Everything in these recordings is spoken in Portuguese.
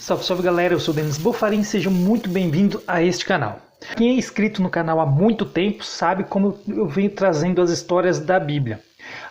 Salve, salve galera, eu sou Denis Bofarin, seja muito bem-vindo a este canal. Quem é inscrito no canal há muito tempo sabe como eu venho trazendo as histórias da Bíblia.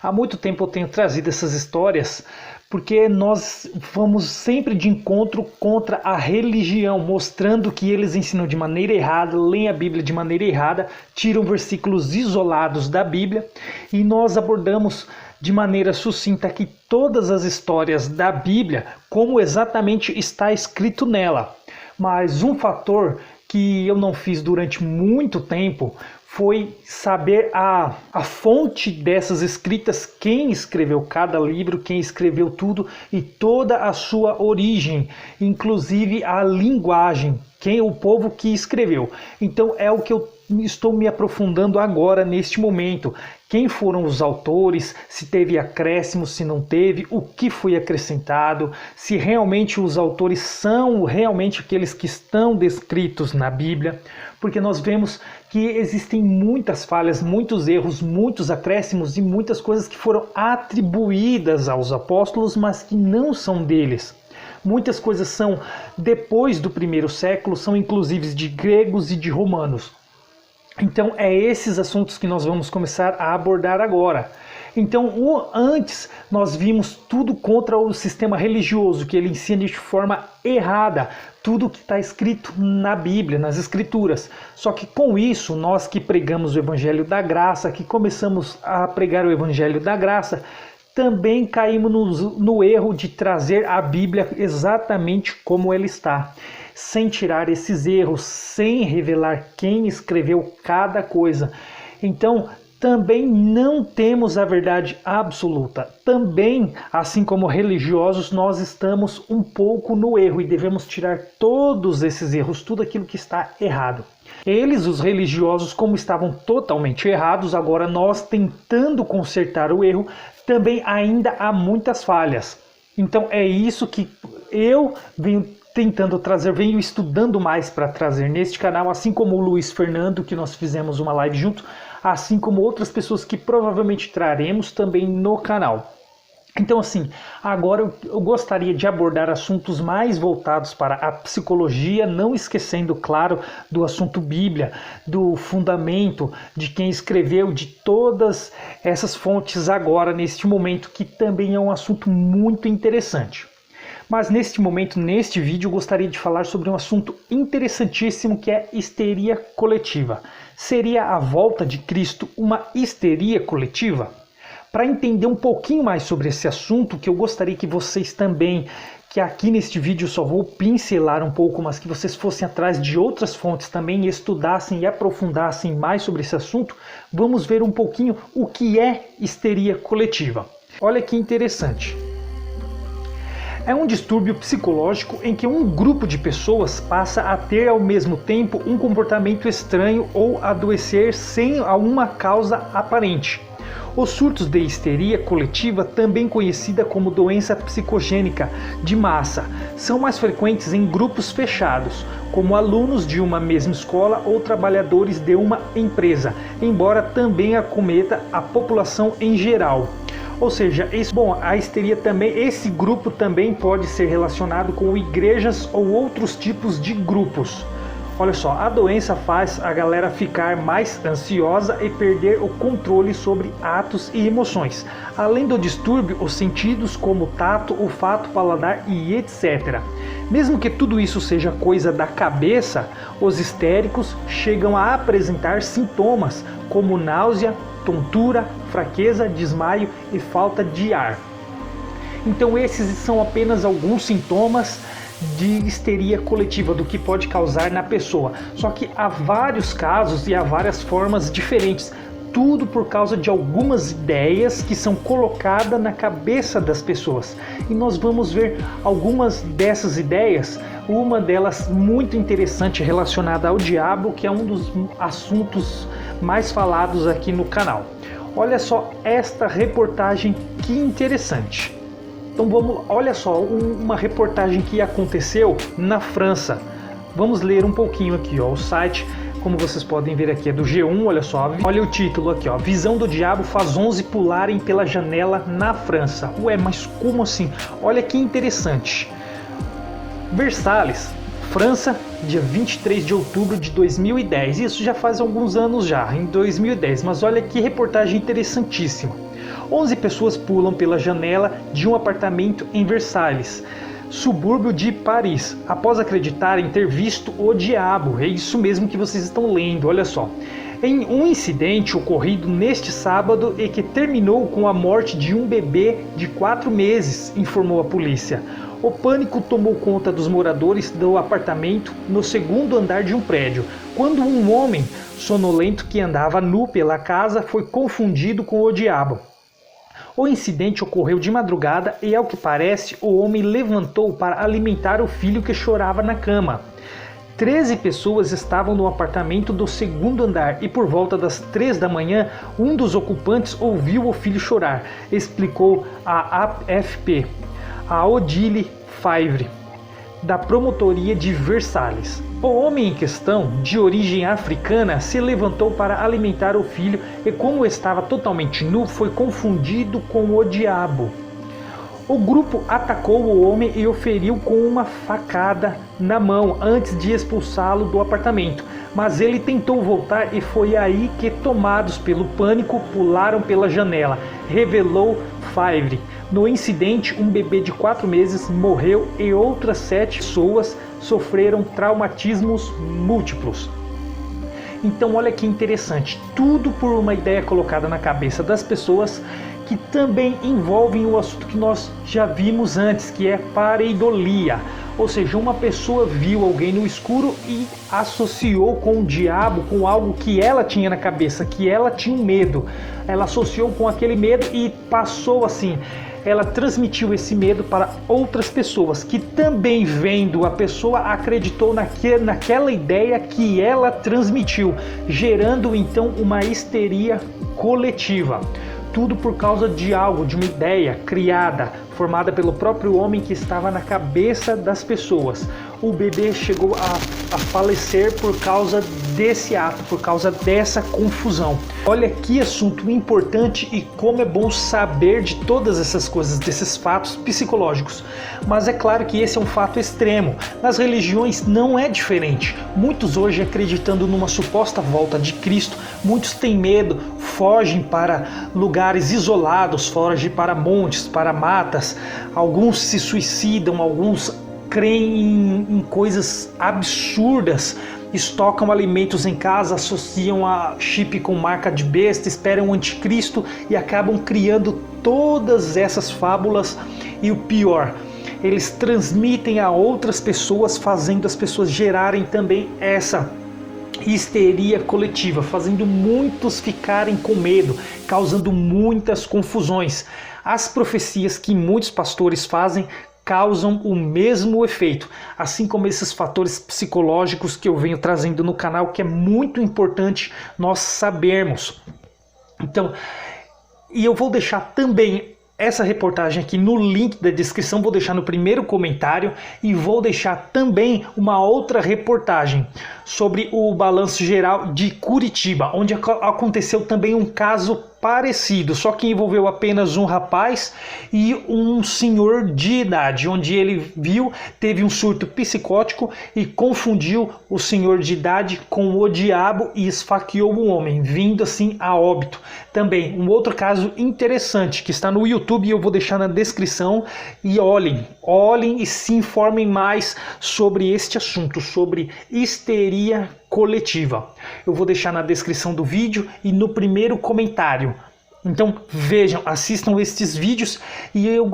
Há muito tempo eu tenho trazido essas histórias porque nós vamos sempre de encontro contra a religião, mostrando que eles ensinam de maneira errada, leem a Bíblia de maneira errada, tiram versículos isolados da Bíblia e nós abordamos de maneira sucinta aqui todas as histórias da Bíblia, como exatamente está escrito nela. Mas um fator que eu não fiz durante muito tempo foi saber a fonte dessas escritas, quem escreveu cada livro, quem escreveu tudo e toda a sua origem, inclusive a linguagem, quem é o povo que escreveu. Então é o que eu estou me aprofundando agora neste momento. Quem foram os autores, se teve acréscimo, se não teve, o que foi acrescentado, se realmente os autores são realmente aqueles que estão descritos na Bíblia, porque nós vemos que existem muitas falhas, muitos erros, muitos acréscimos e muitas coisas que foram atribuídas aos apóstolos, mas que não são deles. Muitas coisas são depois do primeiro século, são inclusive de gregos e de romanos. Então é esses assuntos que nós vamos começar a abordar agora. Então antes nós vimos tudo contra o sistema religioso, que ele ensina de forma errada tudo que está escrito na Bíblia, nas Escrituras. Só que com isso, nós que pregamos o Evangelho da Graça, que começamos a pregar o Evangelho da Graça, também caímos no erro de trazer a Bíblia exatamente como ela está, sem tirar esses erros, sem revelar quem escreveu cada coisa. Então, também não temos a verdade absoluta. Também, assim como religiosos, nós estamos um pouco no erro e devemos tirar todos esses erros, tudo aquilo que está errado. Eles, os religiosos, como estavam totalmente errados, agora nós tentando consertar o erro, também ainda há muitas falhas. Então é isso que eu venho tentando trazer, venho estudando mais para trazer neste canal, assim como o Luiz Fernando, que nós fizemos uma live junto, assim como outras pessoas que provavelmente traremos também no canal. Então assim, agora eu gostaria de abordar assuntos mais voltados para a psicologia, não esquecendo, claro, do assunto Bíblia, do fundamento, de quem escreveu, de todas essas fontes agora, neste momento, que também é um assunto muito interessante. Mas neste momento, neste vídeo, eu gostaria de falar sobre um assunto interessantíssimo que é histeria coletiva. Seria a volta de Cristo uma histeria coletiva? Para entender um pouquinho mais sobre esse assunto, que eu gostaria que vocês também, que aqui neste vídeo eu só vou pincelar um pouco, mas que vocês fossem atrás de outras fontes também e estudassem e aprofundassem mais sobre esse assunto, vamos ver um pouquinho o que é histeria coletiva. Olha que interessante. É um distúrbio psicológico em que um grupo de pessoas passa a ter ao mesmo tempo um comportamento estranho ou adoecer sem alguma causa aparente. Os surtos de histeria coletiva, também conhecida como doença psicogênica de massa, são mais frequentes em grupos fechados, como alunos de uma mesma escola ou trabalhadores de uma empresa, embora também acometa a população em geral. Ou seja, a histeria também, esse grupo também pode ser relacionado com igrejas ou outros tipos de grupos. Olha só, a doença faz a galera ficar mais ansiosa e perder o controle sobre atos e emoções. Além do distúrbio, os sentidos como tato, olfato, paladar e etc. Mesmo que tudo isso seja coisa da cabeça, os histéricos chegam a apresentar sintomas como náusea, tontura, fraqueza, desmaio e falta de ar. Então esses são apenas alguns sintomas de histeria coletiva, do que pode causar na pessoa. Só que há vários casos e há várias formas diferentes, tudo por causa de algumas ideias que são colocadas na cabeça das pessoas. E nós vamos ver algumas dessas ideias, uma delas muito interessante relacionada ao diabo, que é um dos assuntos mais falados aqui no canal. Olha só esta reportagem, que interessante. Então olha só, uma reportagem que aconteceu na França. Vamos ler um pouquinho aqui, ó, o site, como vocês podem ver aqui, é do G1, olha só, olha o título aqui, ó, Visão do Diabo faz 11 pularem pela janela na França. Ué, mas como assim? Olha que interessante. Versalhes, França, dia 23 de outubro de 2010. Isso já faz alguns anos já, em 2010, mas olha que reportagem interessantíssima. 11 pessoas pulam pela janela de um apartamento em Versalhes, subúrbio de Paris, após acreditarem ter visto o diabo. É isso mesmo que vocês estão lendo, olha só. Em um incidente ocorrido neste sábado e que terminou com a morte de um bebê de 4 meses, informou a polícia. O pânico tomou conta dos moradores do apartamento no segundo andar de um prédio, quando um homem sonolento que andava nu pela casa foi confundido com o diabo. O incidente ocorreu de madrugada e, ao que parece, o homem levantou para alimentar o filho que chorava na cama. 13 pessoas estavam no apartamento do segundo andar e por volta das 3 da manhã, um dos ocupantes ouviu o filho chorar, explicou a AFP. A Odile Favre, da promotoria de Versalhes. O homem em questão, de origem africana, se levantou para alimentar o filho e, como estava totalmente nu, foi confundido com o diabo. O grupo atacou o homem e o feriu com uma facada na mão antes de expulsá-lo do apartamento, mas ele tentou voltar e foi aí que, tomados pelo pânico, pularam pela janela, revelou Favre. No incidente, um bebê de 4 meses morreu e outras 7 pessoas sofreram traumatismos múltiplos. Então olha que interessante, tudo por uma ideia colocada na cabeça das pessoas que também envolvem o assunto que nós já vimos antes, que é pareidolia. Ou seja, uma pessoa viu alguém no escuro e associou com o diabo, com algo que ela tinha na cabeça, que ela tinha medo. Ela associou com aquele medo e passou assim. Ela transmitiu esse medo para outras pessoas que também, vendo a pessoa, acreditou naquela ideia que ela transmitiu, gerando então uma histeria coletiva. Tudo por causa de algo, de uma ideia criada, formada pelo próprio homem que estava na cabeça das pessoas. O bebê chegou a falecer por causa desse ato, por causa dessa confusão. Olha que assunto importante e como é bom saber de todas essas coisas, desses fatos psicológicos. Mas é claro que esse é um fato extremo. Nas religiões não é diferente. Muitos hoje, acreditando numa suposta volta de Cristo, muitos têm medo, fogem para lugares isolados, fogem para montes, para matas. Alguns se suicidam, alguns creem em coisas absurdas, estocam alimentos em casa, associam a chip com marca de besta, esperam o anticristo e acabam criando todas essas fábulas. E o pior, eles transmitem a outras pessoas, fazendo as pessoas gerarem também essa histeria coletiva, fazendo muitos ficarem com medo, causando muitas confusões. As profecias que muitos pastores fazem causam o mesmo efeito, assim como esses fatores psicológicos que eu venho trazendo no canal, que é muito importante nós sabermos. Então, e eu vou deixar também essa reportagem aqui no link da descrição, vou deixar no primeiro comentário e vou deixar também uma outra reportagem sobre o balanço geral de Curitiba, onde aconteceu também um caso parecido, só que envolveu apenas um rapaz e um senhor de idade, onde ele teve um surto psicótico e confundiu o senhor de idade com o diabo e esfaqueou um homem, vindo assim a óbito. Também um outro caso interessante que está no YouTube e eu vou deixar na descrição, e olhem e se informem mais sobre este assunto, sobre histeria coletiva. Eu vou deixar na descrição do vídeo e no primeiro comentário. Então vejam, assistam estes vídeos e eu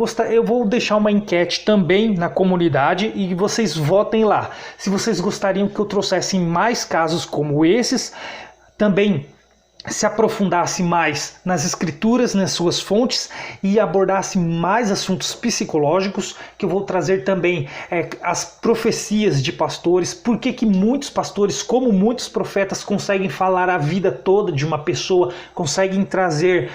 vou deixar uma enquete também na comunidade e vocês votem lá. Se vocês gostariam que eu trouxesse mais casos como esses, também se aprofundasse mais nas escrituras, nas suas fontes e abordasse mais assuntos psicológicos, que eu vou trazer também as profecias de pastores, por que muitos pastores, como muitos profetas, conseguem falar a vida toda de uma pessoa, conseguem trazer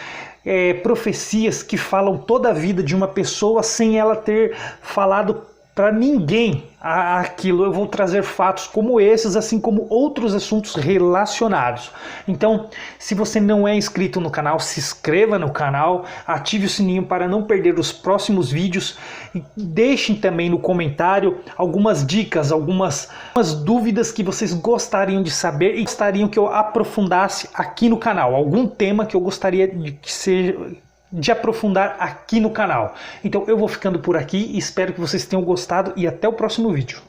profecias que falam toda a vida de uma pessoa sem ela ter falado para ninguém aquilo. Eu vou trazer fatos como esses, assim como outros assuntos relacionados. Então, se você não é inscrito no canal, se inscreva no canal, ative o sininho para não perder os próximos vídeos e deixem também no comentário algumas dicas, algumas dúvidas que vocês gostariam de saber e gostariam que eu aprofundasse aqui no canal, algum tema que eu gostaria de aprofundar aqui no canal. Então eu vou ficando por aqui, espero que vocês tenham gostado e até o próximo vídeo.